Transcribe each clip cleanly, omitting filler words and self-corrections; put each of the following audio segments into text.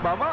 मामा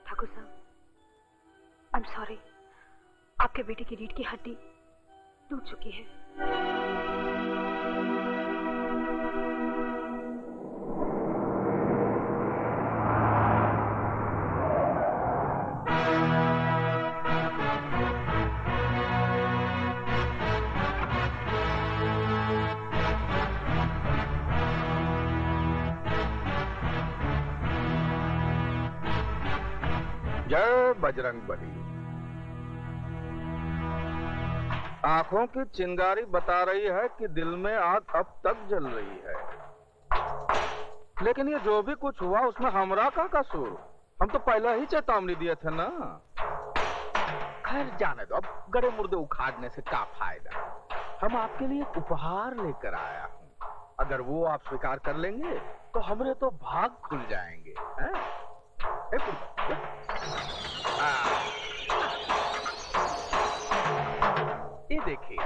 ठाकुर साहब, I am sorry, आपके बेटे की रीढ़ की हड्डी टूट चुकी है। जय बजरंगबली। आंखों की चिंगारी बता रही है कि दिल में आग अब तक जल रही है, लेकिन ये जो भी कुछ हुआ उसमें हमरा का कसूर? हम तो पहले ही चेतावनी दिए थे ना। खैर जाने दो, अब गड़े मुर्दे उखाड़ने से क्या फायदा। हम आपके लिए एक उपहार लेकर आया हूँ, अगर वो आप स्वीकार कर लेंगे तो हमरे तो भाग खुल जाएंगे। ये देखिए,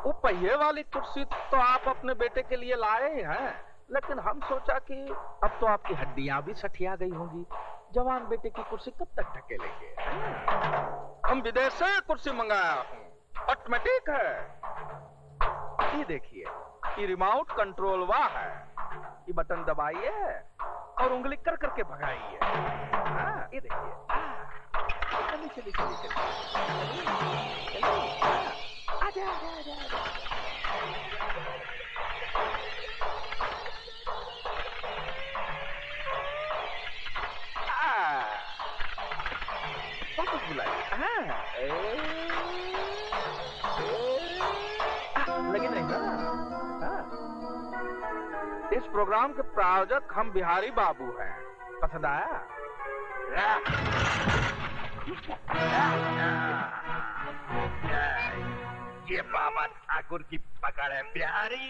वो पहिए वाली कुर्सी तो आप अपने बेटे के लिए लाए हैं, लेकिन हम सोचा कि अब तो आपकी हड्डियां भी सठिया गई होंगी, जवान बेटे की कुर्सी कब तक ढकेलेंगे। हम विदेश से कुर्सी मंगाया हूँ, ऑटोमेटिक है। ये देखिए, ये रिमोट कंट्रोल वा है, ये बटन दबाइए और उंगली कर करके भगाइए। ये देखिए, चलिए चलिए चलिए चलिए, आजा आजा आजा आजा। वापस बुलाइए। लगी नहीं ना? इस प्रोग्राम के प्रायोजक हम बिहारी बाबू हैं, पसंद आया? ये बाबा ठाकुर की पकड़ है बिहारी।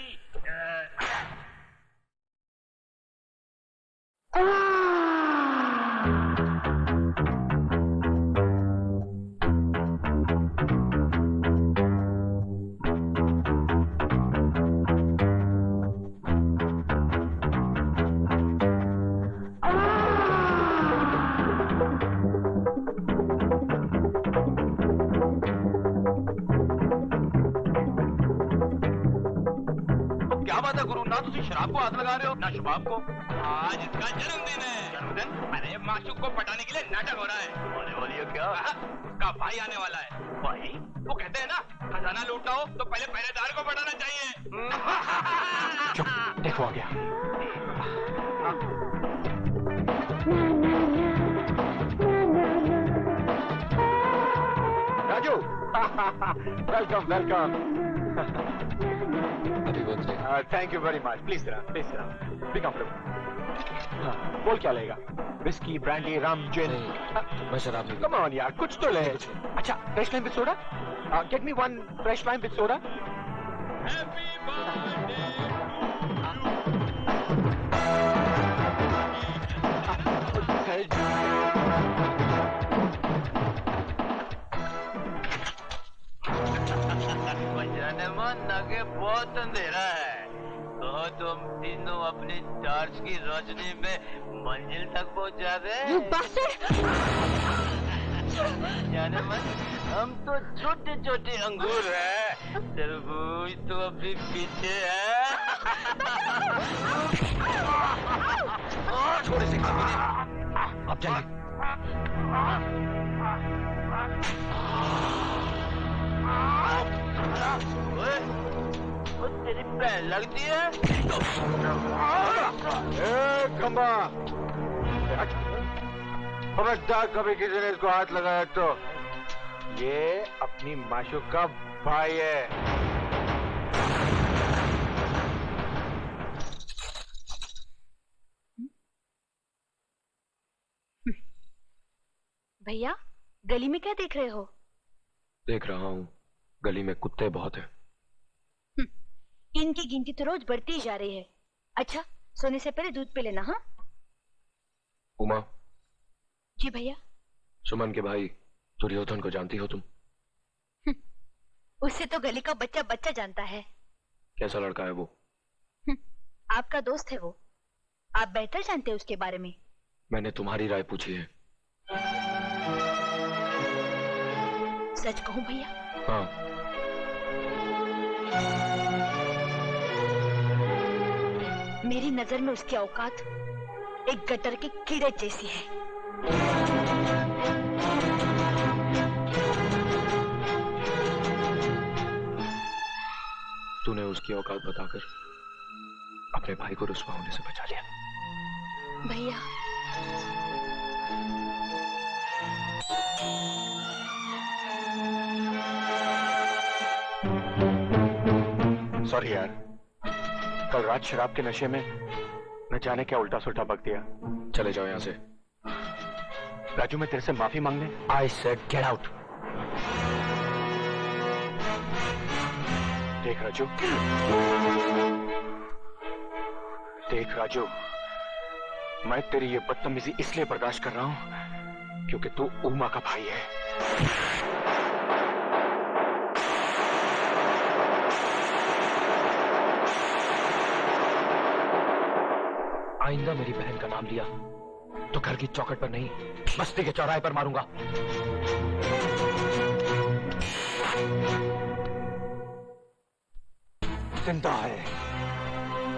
ना तुम शराब को हाथ लगा रहे हो ना शुभाब को। आज इसका जन्मदिन है। जन्मदिन? अरे माशूक को पटाने के लिए नाटक हो रहा है। होने वाली है क्या? उसका भाई आने वाला है। भाई? वो कहते हैं ना, खजाना लूटना हो तो पहले पहरेदार को पटाना चाहिए। चुप, देखो आ गया। Raju, welcome welcome. Thank you very much. Please please be comfortable. हाँ, बोल क्या लेगा? विस्की, ब्रांडी, रम, जिन? मैं शराब नहीं। कम ऑन यार, कुछ तो ले। अच्छा, fresh lime with soda? Get me one fresh lime with soda. नगे बहुत अंधेरा है, तो हम तीनों अपनी टॉर्च की रोशनी में मंजिल तक पहुंचा दे। जाने मन, हम तो छोटे छोटे अंगूर हैं, तरबूज तो अभी पीछे है। छोटे से काम अब चलिए। वो तेरी पैर लगती है। खंबा, खबरदार कभी किसी ने इसको हाथ लगाया तो। ये अपनी माशूक का भाई है। भैया, गली में क्या देख रहे हो? देख रहा हूँ, गली में कुत्ते बहुत हैं। इनकी गिनती तो रोज बढ़ती जा रही है। अच्छा, सोने से पहले दूध पी लेना। हाँ उमा। जी भैया। सुमन के भाई दुर्योधन को जानती हो तुम? उससे तो गली का बच्चा बच्चा जानता है। कैसा लड़का है वो? आपका दोस्त है वो, आप बेहतर जानते हैं उसके बारे में। मैंने तुम्हारी राय पूछी है। सच कहूं भैया? हाँ। मेरी नजर में उसकी औकात एक गटर के कीड़े जैसी है। तूने उसकी औकात बताकर अपने भाई को रुस्वा होने से बचा लिया। भैया, सॉरी यार, कल रात शराब के नशे में न जाने क्या उल्टा सुल्टा बक दिया। चले जाओ यहाँ से। राजू, मैं तेरे से माफी मांगने। I said get out. देख राजू, देख राजू, मैं तेरी ये बदतमीजी इसलिए बर्दाश्त कर रहा हूं क्योंकि तू उमा का भाई है। आइंदा मेरी बहन का नाम लिया तो घर की चौखट पर नहीं, बस्ती के चौराहे पर मारूंगा। जिंदा है।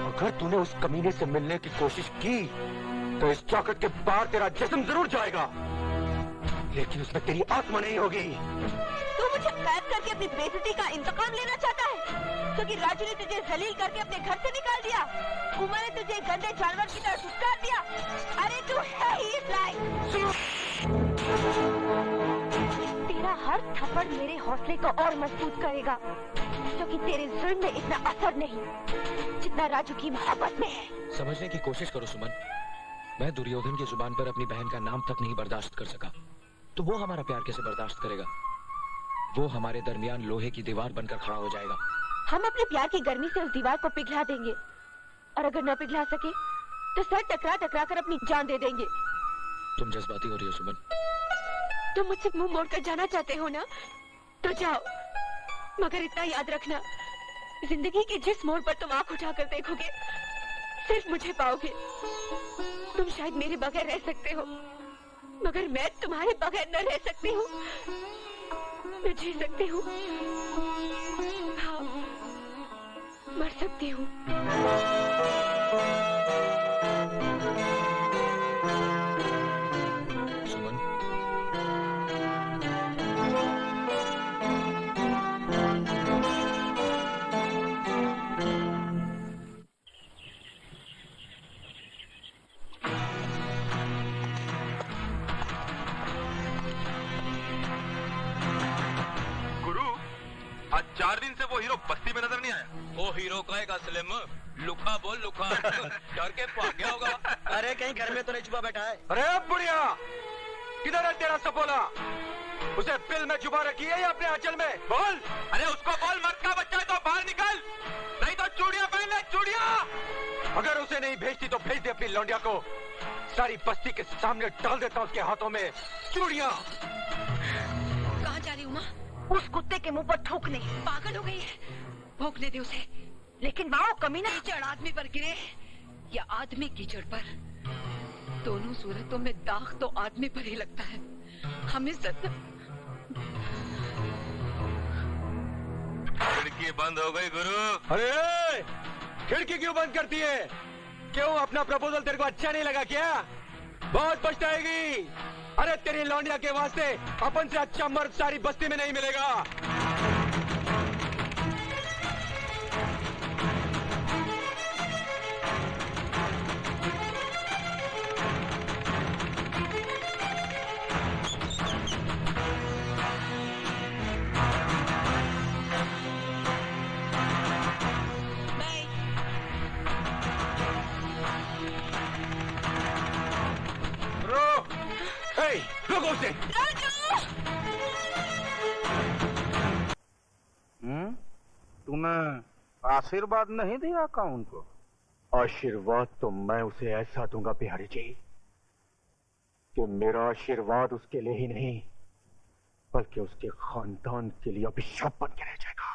अगर तूने उस कमीने से मिलने की कोशिश की तो इस चौखट के बाहर तेरा जिस्म जरूर जाएगा, लेकिन उसमें तेरी आत्मा नहीं होगी। तू मुझे कैद करके अपनी बेइज्जती का इंतकाम लेना चाहता है, क्योंकि राजू ने तुझे जलील करके अपने घर से निकाल दिया, उमा ने तुझे गंदे जानवर की तरह फुटकार दिया। अरे तू है ही इस लायक। तेरा हर थप्पड़ मेरे हौसले को और मजबूत करेगा, क्योंकि तेरे जुल्म में इतना असर नहीं जितना राजू की मोहब्बत में है। समझने की कोशिश करो सुमन, मैं दुर्योधन की जुबान पर अपनी बहन का नाम तक नहीं बर्दाश्त कर सका, तो वो हमारा प्यार कैसे बर्दाश्त करेगा? वो हमारे दरमियान लोहे की दीवार बनकर खड़ा हो जाएगा। हम अपने प्यार की गर्मी से उस दीवार को पिघला देंगे, और अगर न पिघला सके तो सर टकरा टकरा कर अपनी जान दे देंगे। तुम जज्बाती हो रही हो सुमन। तुम मुझसे मुंह मोड़कर जाना चाहते हो ना, तो जाओ, मगर इतना याद रखना, जिंदगी के जिस मोड़ पर तुम आंख उठाकर देखोगे सिर्फ मुझे पाओगे। तुम शायद मेरे बगैर रह सकते हो, मगर मैं तुम्हारे बगैर न रह सकती हूँ। मैं जी सकती हूँ, हाँ, मर सकती हूँ। सुमन, आज 4 दिन से वो हीरो बस्ती में नजर नहीं आया। वो हीरो कहेगा स्लिम, लुका बोल लुका। डर के भाग गया होगा। अरे कहीं घर में तो नहीं छुपा बैठा है? अरे बुढ़िया, किधर है तेरा सपोला? उसे बिल में छुपा रखी है या अपने आंचल में? बोल। अरे उसको बोल, मर्द का बच्चा है तो बाहर निकल, नहीं तो चूड़ियां पहन ले, चूड़ियां। अगर उसे नहीं भेजती तो भेज दे अपनी लौंडिया को, सारी बस्ती के सामने डाल देता उसके हाथों में चूड़ियां। कहाँ जा रही उमा? उस कुत्ते के मुंह पर थूकने। पागल हो गई है, भौंकने दे उसे। लेकिन वहाँ कमीना कीचड़ आदमी पर गिरे या आदमी कीचड़ पर, दोनों सूरतों में दाग तो आदमी पर ही लगता है। हम इज्जत। खिड़की बंद हो गई गुरु। अरे खिड़की क्यों बंद करती है? क्यों अपना प्रपोजल तेरे को अच्छा नहीं लगा क्या? बहुत पछताएगी। अरे तेरी लौंडिया के वास्ते अपन से अच्छा मर्द सारी बस्ती में नहीं मिलेगा। रुको उसे। तूने आशीर्वाद नहीं दिया का उनको? आशीर्वाद तो मैं उसे ऐसा दूंगा बिहारी जी कि मेरा आशीर्वाद उसके लिए ही नहीं बल्कि उसके खानदान के लिए अभिशाप बन के रह जाएगा।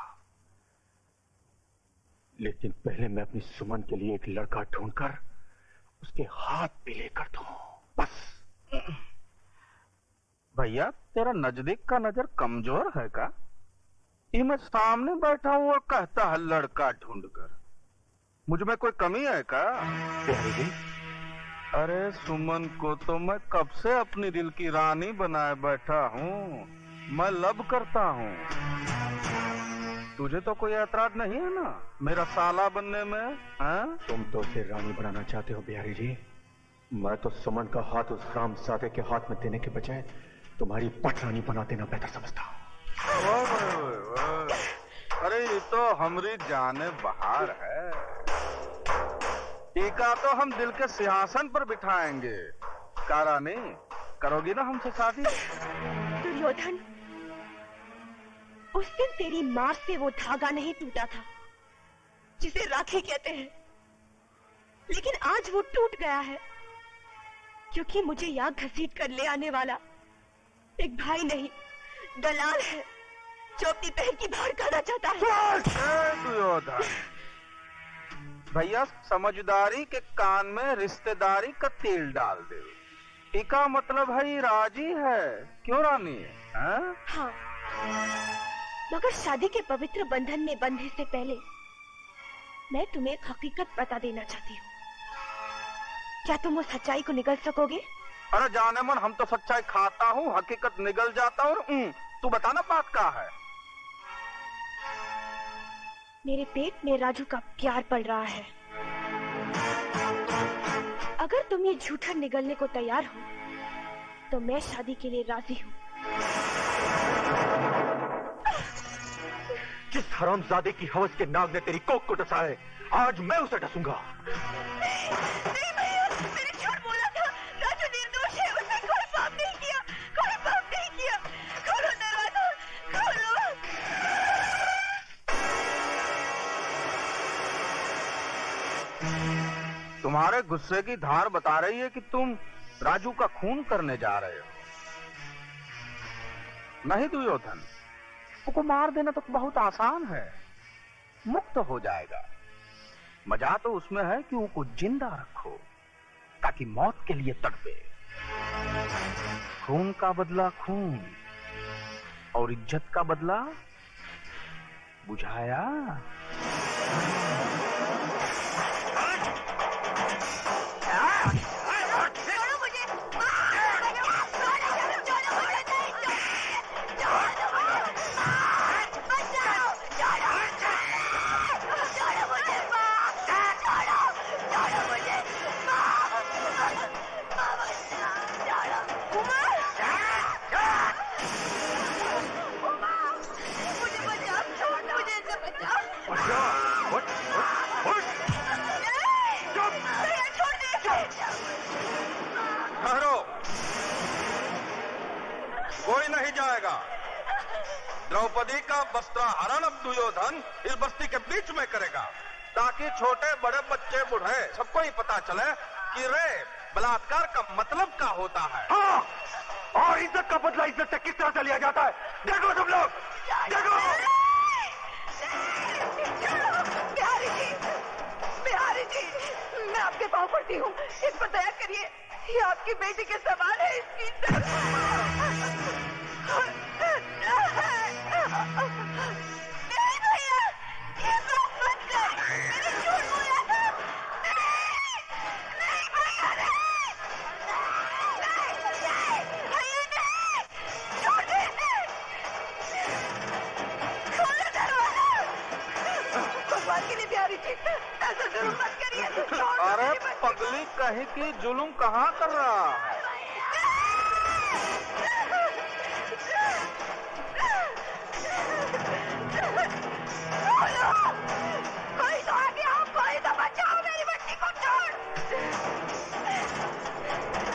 लेकिन पहले मैं अपनी सुमन के लिए एक लड़का ढूंढकर उसके हाथ पे लेकर दूं, बस। भैया तेरा नजदीक का नजर कमजोर है का? ये मैं सामने बैठा हूँ और कहता है लड़का ढूंढकर। मुझ में कोई कमी है का? अरे सुमन को तो मैं कब से अपनी दिल की रानी बनाए बैठा हूँ। मैं लब करता हूँ। तुझे तो कोई ऐतराज नहीं है ना मेरा साला बनने में? तुम तो उसे रानी बनाना चाहते हो बिहारी जी। मैं तो सुमन का हाथ उस रामजादे के हाथ में देने के बजाय तुम्हारी पटरानी बना देना बेहतर समझता हूँ। अरे ये तो हमारी जाने बहार है। टीका तो हम दिल के सिंहासन पर बिठाएंगे। का रानी करोगी ना हमसे शादी? दुर्योधन, उस दिन तेरी माँ से वो धागा नहीं टूटा था जिसे राखी कहते हैं, लेकिन आज वो टूट गया है क्योंकि मुझे यहाँ घसीट कर ले आने वाला एक भाई नहीं दलाल है जो अपनी बहन की भाड़ खाना चाहता है। दुर्योधन भैया समझदारी के कान में रिश्तेदारी का तेल डाल दे। टीका मतलब है ये राजी है। क्यों रानी? हाँ, मगर शादी के पवित्र बंधन में बंधने से पहले मैं तुम्हें एक हकीकत बता देना चाहती हूँ। क्या तुम उस सच्चाई को निगल सकोगे? अरे जाने मन, हम तो सच्चाई खाता हूँ, हकीकत निगल जाता हूँ। तू बताना बात क्या है? मेरे पेट में राजू का प्यार पल रहा है। अगर तुम ये झूठा निगलने को तैयार हो तो मैं शादी के लिए राजी हूँ। जिस हरामजादे की हवस के नाग ने तेरी कोख को डसा है, आज मैं उसे डसूंगा। नहीं भैया, मैंने झूठ बोला था। राजू निर्दोष है, उसने कोई पाप नहीं किया, कोई पाप नहीं किया। खोलो दरवाजा, खोलो। तुम्हारे गुस्से की धार बता रही है कि तुम राजू का खून करने जा रहे हो। नहीं दुर्योधन, उसको मार देना तो बहुत आसान है, मुक्त हो जाएगा। मजा तो उसमें है कि उसको जिंदा रखो ताकि मौत के लिए तड़पे। खून का बदला खून और इज्जत का बदला बुझाया। कोई नहीं जाएगा। द्रौपदी का वस्त्राहरण अब दुर्योधन इस बस्ती के बीच में करेगा ताकि छोटे बड़े बच्चे बूढ़े सबको ही पता चले कि रे बलात्कार का मतलब क्या होता है। हाँ, और इज्जत का बदला इज्जत से किस तरह से लिया जाता है देखो तुम लोग, देखो। प्यारी मैं आपके पाँव पड़ती हूँ, इसको दया करिए। ये आपकी बेटी के सवाल है, इसकी नहीं भैया, ये बात मत कर, मैंने झूठ बोला था। नहीं भैया, नहीं भैया, नहीं, छोड़ दे, खोलो दरवाजा। भगवान के लिए प्यारी थी, ऐसा जरूर मत करिए। अरे पगली कहीं की जुलूम कहाँ कर रहा है? कोई तो आ गया, कोई तो बचाओ मेरी बच्ची को। छोड़,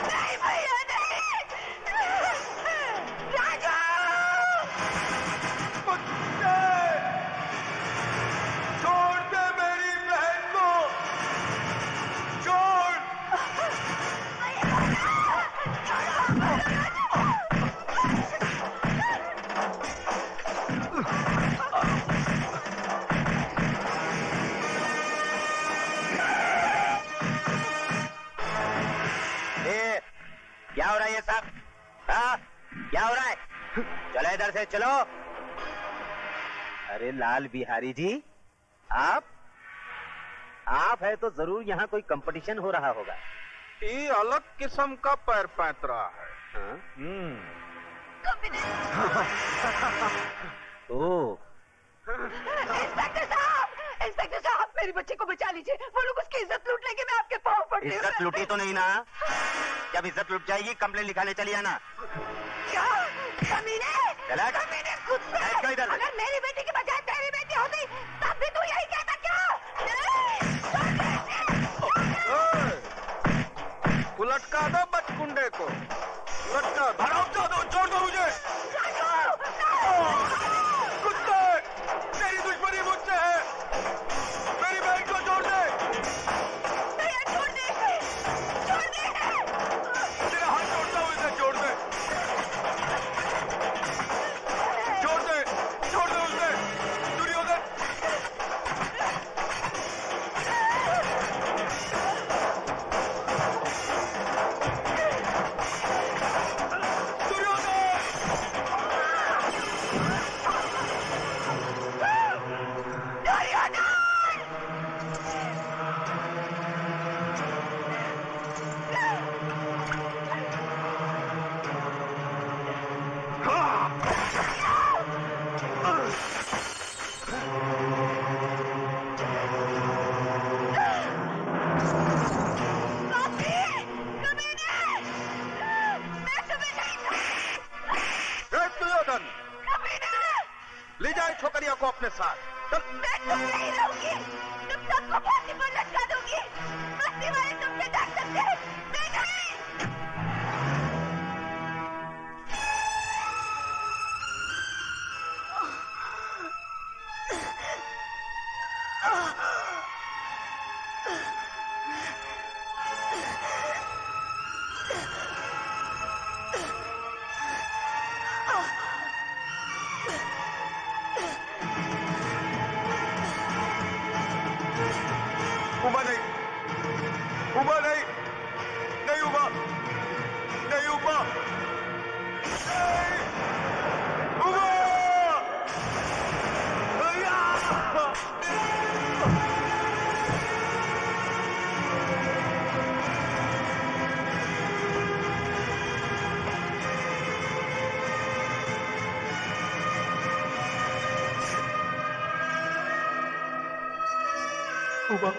नहीं भैया, नहीं, राजू, छोड़ दे मेरी बहन को, छोड़। क्या हो रहा है ये सब? हाँ, क्या हो रहा है? चलो इधर से चलो। अरे लाल बिहारी जी, आप है तो जरूर यहाँ कोई कंपटीशन हो रहा होगा। ये अलग किस्म का पैर पैतरा है। हाँ? इंस्पेक्टर साहब, मेरी बच्ची को बचा लीजिए। वो लोग उसकी इज्जत लूट लेंगे, मैं आपके पाँव पड़ती हूँ। इज्जत लूटी तो नहीं ना? जब इज्जत लूट जाएगी कंप्लेन लिखाने चली आना। क्या कमीने? कमीने कुत्ते! अगर मेरी बेटी की बजाय तेरी बेटी होती तब भी तू यही कहता क्या? लटका दो बचकुंडे को, लटका दो। छोड़ दो मुझे। कुत्ते, तेरी दुश्मनी मुझसे है। मेरी बहन को छोड़ दे। छोड़ दे, छोड़ दे। तेरा हाथ छोड़ता हूँ, इसे छोड़ दे। छोड़ दे, छोड़ दे उसे। दुर्योधन, ले जाए छोकरिया को अपने साथ। मैं तुम नहीं रहूंगी, तुम सबको फांसी पर लटका दूंगी। बस्ती वाले तुमसे डर सकते हैं, मैं नहीं। उमा नहीं, उमा नहीं, नहीं उमा, नहीं उमा, नहीं, उमा! उमा,